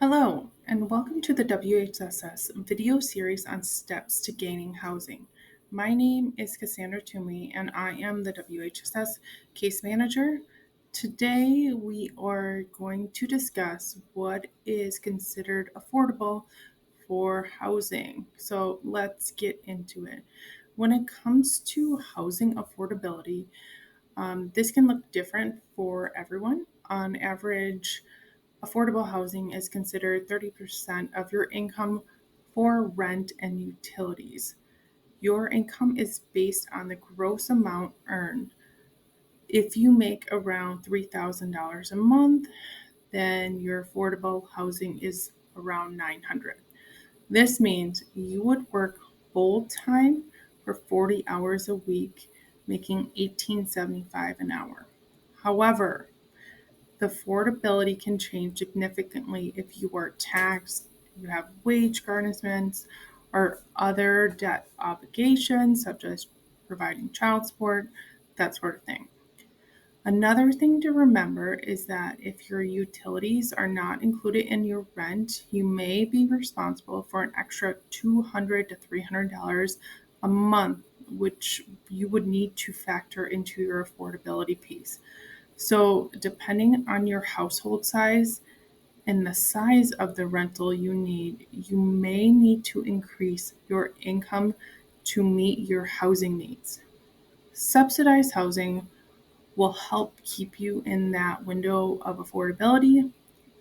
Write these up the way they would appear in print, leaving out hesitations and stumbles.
Hello, and welcome to the WHSS video series on steps to gaining housing. My name is Cassandra Toomey, and I am the WHSS case manager. Today, we are going to discuss what is considered affordable for housing. So let's get into it. When it comes to housing affordability, this can look different for everyone. On average, affordable housing is considered 30% of your income for rent and utilities. Your income is based on the gross amount earned. If you make around $3,000 a month, then your affordable housing is around $900. This means you would work full time for 40 hours a week, making $18.75 an hour. However, the affordability can change significantly if you are taxed, you have wage garnishments, or other debt obligations, such as providing child support, that sort of thing. Another thing to remember is that if your utilities are not included in your rent, you may be responsible for an extra $200 to $300 a month, which you would need to factor into your affordability piece. So, depending on your household size and the size of the rental you need, you may need to increase your income to meet your housing needs. Subsidized housing will help keep you in that window of affordability.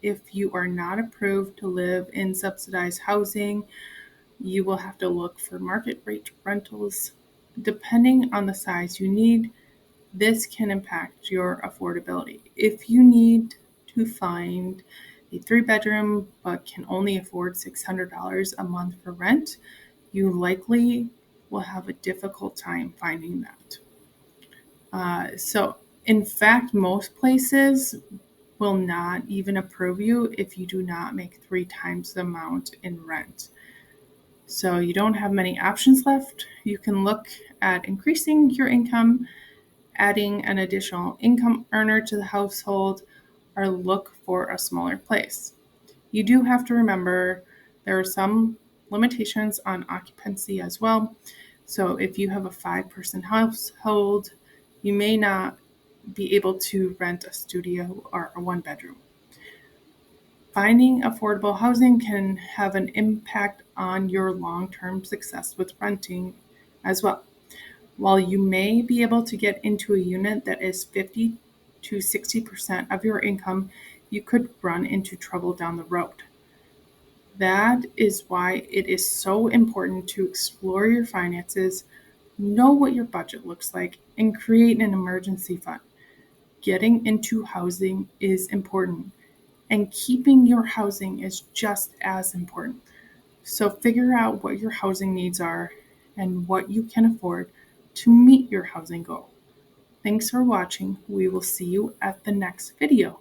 If you are not approved to live in subsidized housing, you will have to look for market rate rentals. Depending on the size you need, this can impact your affordability. If you need to find a 3-bedroom but can only afford $600 a month for rent, you likely will have a difficult time finding that. In fact, most places will not even approve you if you do not make 3 times the amount in rent. So you don't have many options left. You can look at increasing your income, adding an additional income earner to the household, or look for a smaller place. You do have to remember there are some limitations on occupancy as well. So if you have a 5-person household, you may not be able to rent a studio or a 1-bedroom. Finding affordable housing can have an impact on your long-term success with renting as well. While you may be able to get into a unit that is 50 to 60% of your income, you could run into trouble down the road. That is why it is so important to explore your finances, know what your budget looks like, and create an emergency fund. Getting into housing is important, and keeping your housing is just as important. So figure out what your housing needs are and what you can afford to meet your housing goal. Thanks for watching. We will see you at the next video.